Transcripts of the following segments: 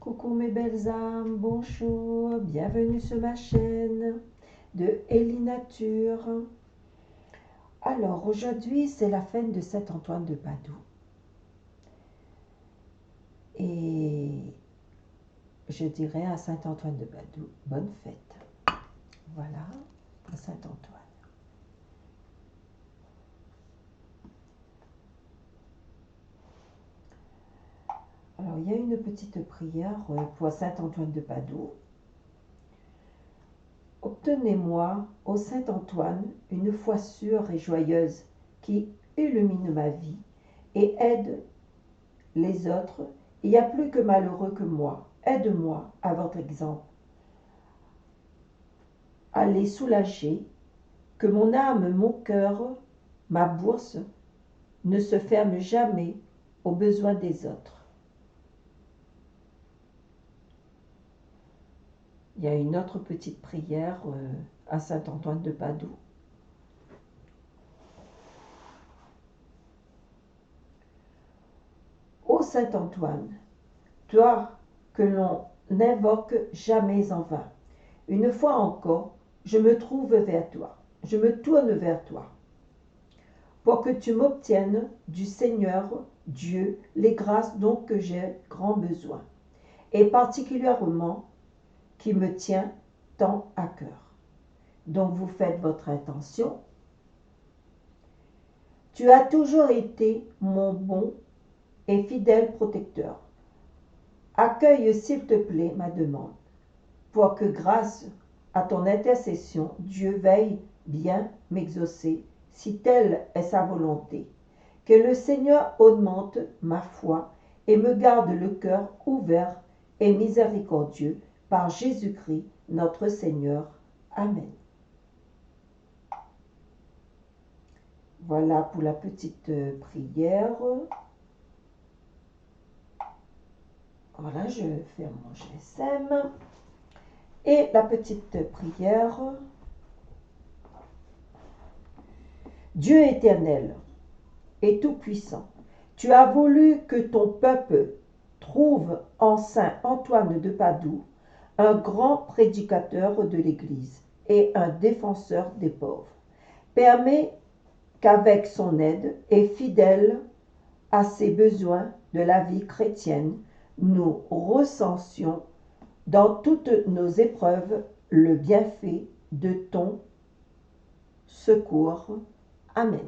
Coucou mes belles âmes, bonjour, bienvenue sur ma chaîne de Ellie Nature. Alors aujourd'hui c'est la fête de Saint Antoine de Padoue et je dirais à Saint Antoine de Padoue, bonne fête. Voilà, à Saint Antoine. Alors il y a une petite prière pour Saint Antoine de Padoue. Obtenez-moi, ô Saint Antoine, une foi sûre et joyeuse qui illumine ma vie et aide les autres. Il y a plus que malheureux que moi. Aide-moi, à votre exemple, à les soulager, que mon âme, mon cœur, ma bourse ne se ferme jamais aux besoins des autres. Il y a une autre petite prière à Saint Antoine de Padoue. Ô Saint Antoine, toi que l'on n'invoque jamais en vain, une fois encore, je me tourne vers toi, pour que tu m'obtiennes du Seigneur Dieu les grâces dont que j'ai grand besoin, et particulièrement qui me tient tant à cœur. Donc vous faites votre intention. Tu as toujours été mon bon et fidèle protecteur. Accueille s'il te plaît ma demande, pour que grâce à ton intercession, Dieu veille bien m'exaucer, si telle est sa volonté. Que le Seigneur augmente ma foi et me garde le cœur ouvert et miséricordieux par Jésus-Christ notre Seigneur. Amen. Voilà pour la petite prière. Voilà, je ferme mon GSM. Et la petite prière. Dieu éternel et tout-puissant, tu as voulu que ton peuple trouve en Saint Antoine de Padoue un grand prédicateur de l'Église et un défenseur des pauvres. Permets qu'avec son aide et fidèle à ses besoins de la vie chrétienne, nous recensions dans toutes nos épreuves le bienfait de ton secours. Amen.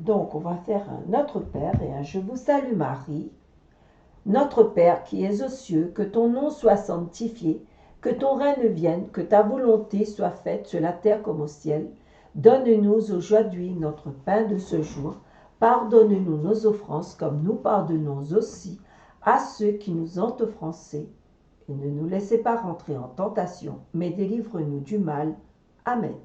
Donc, on va faire un Notre Père et un Je vous salue Marie. Notre Père qui es aux cieux, que ton nom soit sanctifié, que ton règne vienne, que ta volonté soit faite sur la terre comme au ciel. Donne-nous aujourd'hui notre pain de ce jour. Pardonne-nous nos offenses comme nous pardonnons aussi à ceux qui nous ont offensés. Et ne nous laissez pas rentrer en tentation, mais délivre-nous du mal. Amen.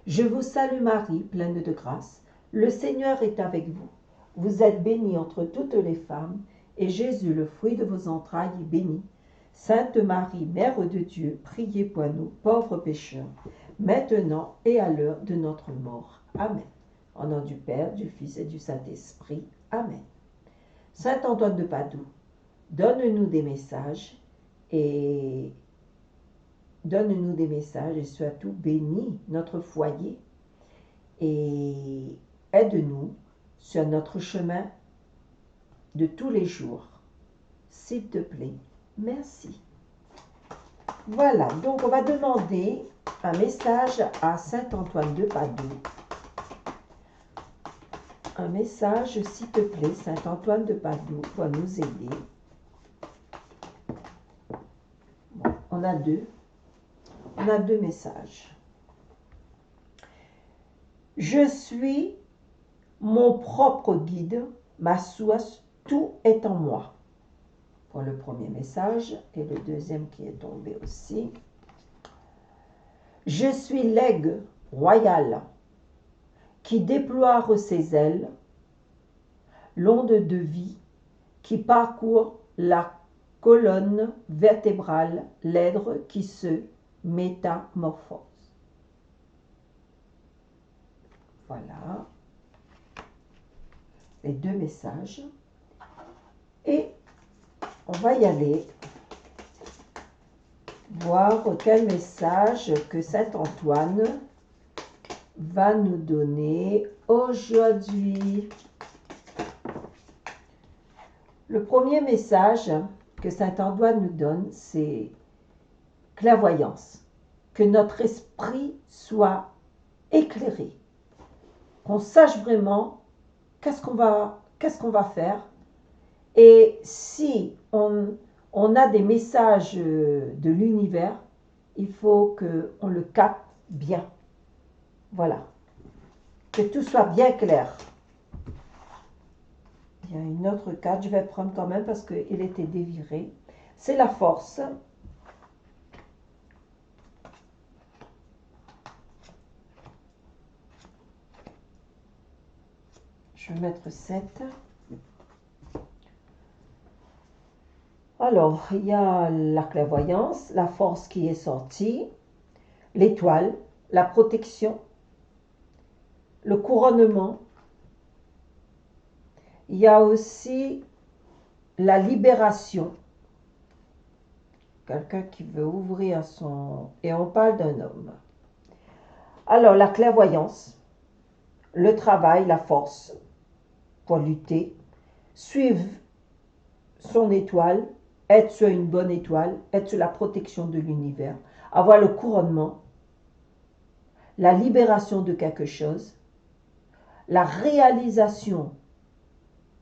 Je vous salue Marie, pleine de grâce. Le Seigneur est avec vous. Vous êtes bénie entre toutes les femmes, et Jésus, le fruit de vos entrailles, est béni. Sainte Marie, Mère de Dieu, priez pour nous, pauvres pécheurs, maintenant et à l'heure de notre mort. Amen. Au nom du Père, du Fils et du Saint-Esprit. Amen. Saint Antoine de Padoue, donne-nous des messages et surtout bénis notre foyer et aide-nous sur notre chemin de tous les jours. S'il te plaît, merci. Voilà, donc on va demander un message à Saint Antoine de Padoue. Un message, s'il te plaît, Saint Antoine de Padoue, pour nous aider. Bon, on a deux messages. Je suis mon propre guide, ma source, tout est en moi. Pour le premier message, et le deuxième qui est tombé aussi. Je suis l'aigle royal qui déploie ses ailes, l'onde de vie qui parcourt la colonne vertébrale, l'être qui se métamorphose. Voilà les deux messages. Et on va y aller voir quel message que Saint Antoine va nous donner aujourd'hui. Le premier message que Saint Antoine nous donne, c'est clairvoyance. Que notre esprit soit éclairé. Qu'on sache vraiment qu'est-ce qu'on va faire. Et si on a des messages de l'univers, il faut qu'on le capte bien. Voilà. Que tout soit bien clair. Il y a une autre carte, je vais prendre quand même parce qu'il était déviré. C'est la force. Je vais mettre 7. Alors, il y a la clairvoyance, la force qui est sortie, l'étoile, la protection, le couronnement. Il y a aussi la libération. Quelqu'un qui veut ouvrir son... Et on parle d'un homme. Alors, la clairvoyance, le travail, la force pour lutter, suivre son étoile, être sur une bonne étoile, être sur la protection de l'univers, avoir le couronnement, la libération de quelque chose, la réalisation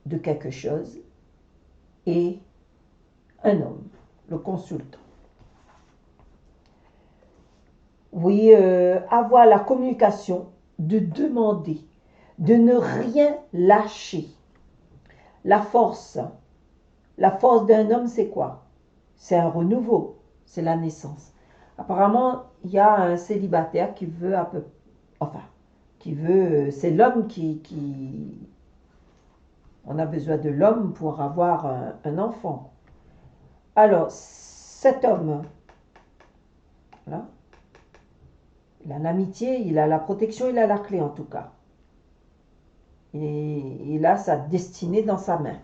de quelque chose et un homme, le consultant. Oui, avoir la communication, de demander, de ne rien lâcher. La force d'un homme, c'est quoi? C'est un renouveau, c'est la naissance. Apparemment, il y a un célibataire qui veut c'est l'homme on a besoin de l'homme pour avoir un enfant. Alors, cet homme, voilà, il a l'amitié, il a la protection, il a la clé en tout cas. Et il a sa destinée dans sa main.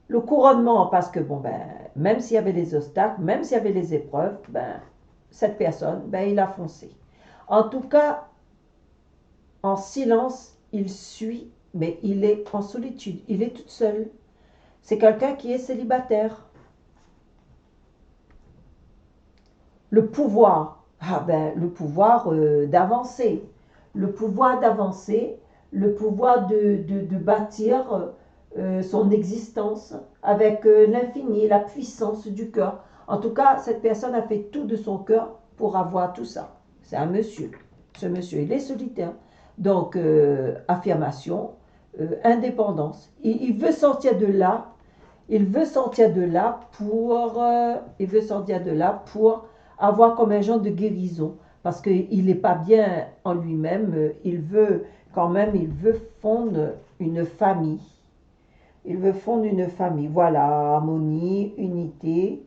Le couronnement, parce que même s'il y avait les obstacles, même s'il y avait les épreuves, cette personne, il a foncé. En tout cas, en silence, il suit, mais il est en solitude, il est toute seule. C'est quelqu'un qui est célibataire. Le pouvoir, le pouvoir d'avancer, le pouvoir d'avancer, le pouvoir de bâtir son existence avec l'infini, la puissance du cœur. En tout cas, cette personne a fait tout de son cœur pour avoir tout ça. C'est un monsieur. Ce monsieur, il est solitaire. Donc, affirmation, indépendance. Il veut sortir de là. Il veut sortir de là pour avoir comme un genre de guérison. Parce qu'il n'est pas bien en lui-même. Il veut fondre une famille. Il veut fondre une famille. Voilà, harmonie, unité.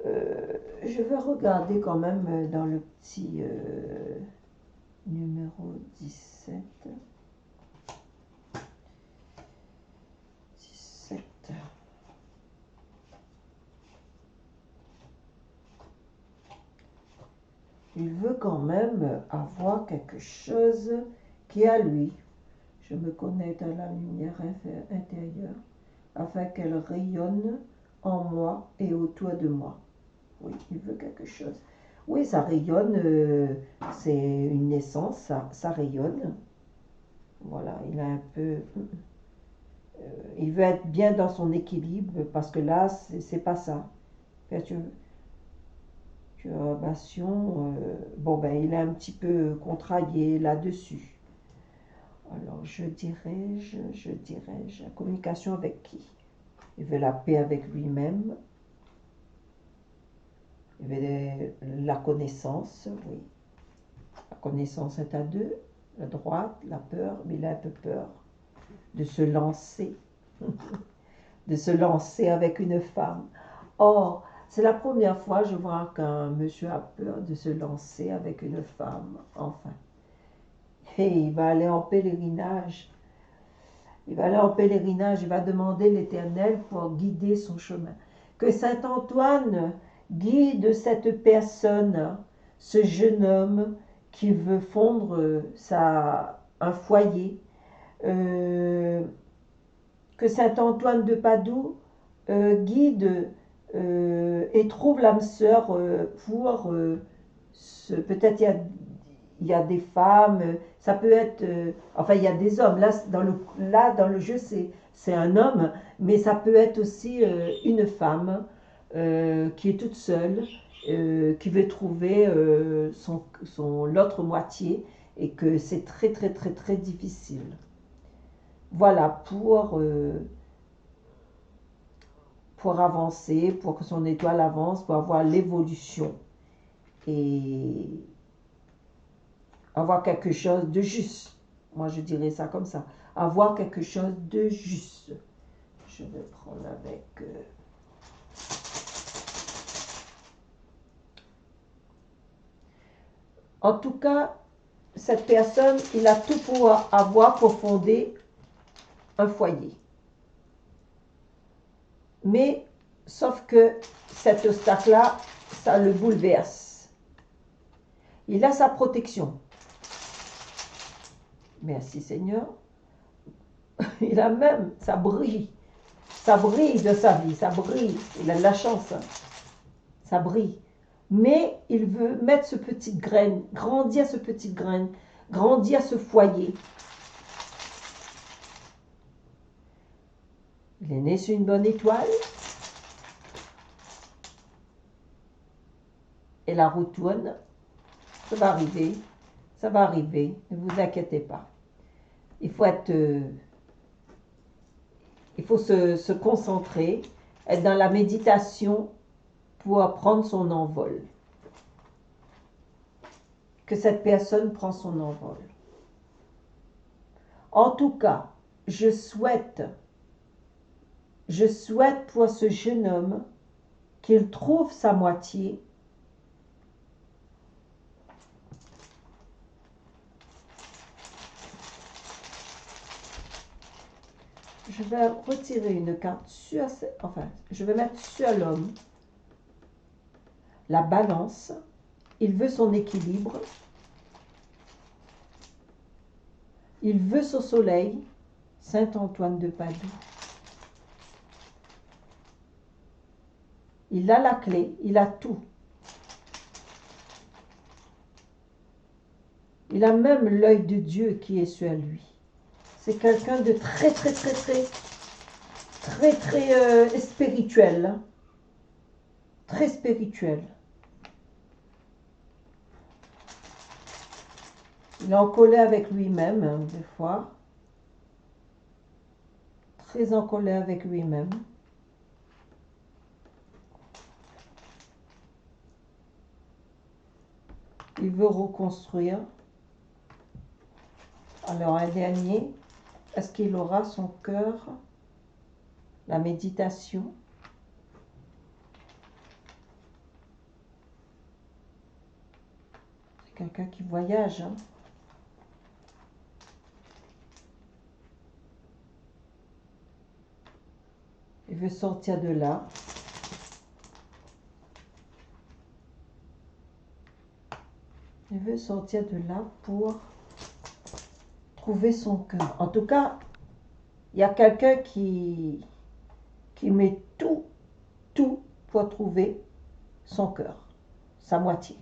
Je vais regarder quand même dans le petit numéro 17. 17. Il veut quand même avoir quelque chose qui est à lui. Je me connecte à la lumière intérieure afin qu'elle rayonne en moi et autour de moi. Oui, il veut quelque chose. Oui, ça rayonne, c'est une naissance, ça rayonne. Voilà, il a un peu... il veut être bien dans son équilibre parce que là, c'est pas ça. Perturbation, il est un petit peu contrarié là-dessus. Alors, je dirais, la communication avec qui? Il veut la paix avec lui-même. Il veut la connaissance, oui. La connaissance est à deux, la droite, la peur, mais il a un peu peur de se lancer, de se lancer avec une femme. Or, c'est la première fois que je vois qu'un monsieur a peur de se lancer avec une femme, enfin. Et il va aller en pèlerinage. Il va aller en pèlerinage, il va demander l'Éternel pour guider son chemin. Que Saint Antoine guide cette personne, ce jeune homme qui veut fondre un foyer. Que Saint Antoine de Padoue guide et trouve l'âme sœur pour peut-être il y a des femmes, ça peut être enfin il y a des hommes là dans le jeu c'est un homme, mais ça peut être aussi une femme qui est toute seule, qui veut trouver l'autre moitié, et que c'est très très très très difficile. Voilà, pour avancer, pour que son étoile avance, pour avoir l'évolution et avoir quelque chose de juste. Moi, je dirais ça comme ça. Avoir quelque chose de juste. Je vais prendre avec... En tout cas, cette personne, il a tout pour avoir, pour fonder un foyer. Mais, sauf que cet obstacle-là, ça le bouleverse. Il a sa protection. Merci Seigneur. Il a même, ça brille de sa vie, ça brille. Il a de la chance, ça brille. Mais il veut mettre ce petite graine, grandir ce petite graine, grandir ce foyer. Il est né sur une bonne étoile. Et la roue tourne. Ça va arriver. Ça va arriver. Ne vous inquiétez pas. Il faut se concentrer, être dans la méditation pour prendre son envol. Que cette personne prend son envol. En tout cas, je souhaite pour ce jeune homme qu'il trouve sa moitié. Je vais retirer une carte je vais mettre sur l'homme la balance. Il veut son équilibre. Il veut son soleil. Saint Antoine de Padoue. Il a la clé, il a tout. Il a même l'œil de Dieu qui est sur lui. C'est quelqu'un de très spirituel. Très spirituel. Il est en colère avec lui-même, hein, des fois. Très en colère avec lui-même. Il veut reconstruire. Alors, un dernier. Est-ce qu'il aura son cœur? La méditation. C'est quelqu'un qui voyage, hein. Il veut sortir de là. Il veut sortir de là pour trouver son cœur. En tout cas, il y a quelqu'un qui met tout pour trouver son cœur, sa moitié.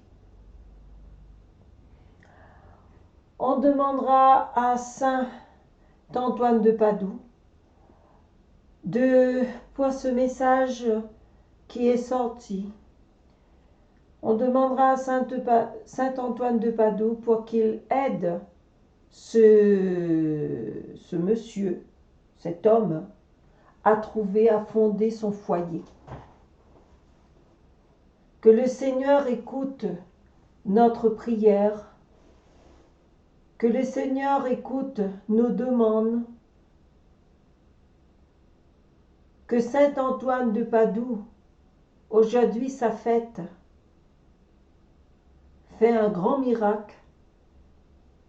On demandera à Saint Antoine de Padoue pour ce message qui est sorti. On demandera à Saint Antoine de Padoue pour qu'il aide ce monsieur, cet homme, à trouver, à fonder son foyer. Que le Seigneur écoute notre prière, que le Seigneur écoute nos demandes, que Saint Antoine de Padoue, aujourd'hui sa fête, fait un grand miracle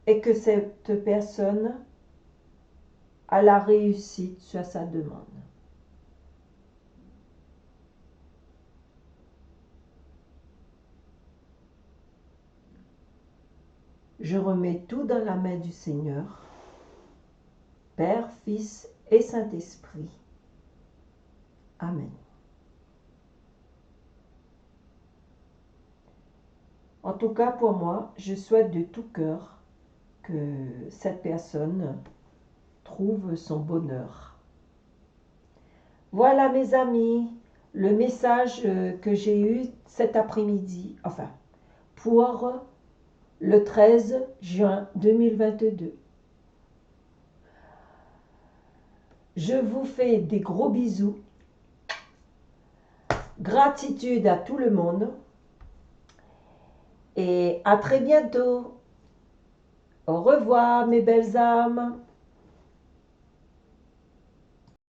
et que cette personne a la réussite sur sa demande. Je remets tout dans la main du Seigneur, Père, Fils et Saint-Esprit. Amen. En tout cas, pour moi, je souhaite de tout cœur que cette personne trouve son bonheur. Voilà mes amis, le message que j'ai eu cet après-midi, enfin, pour le 13 juin 2022. Je vous fais des gros bisous. Gratitude à tout le monde. Et à très bientôt. Au revoir mes belles âmes.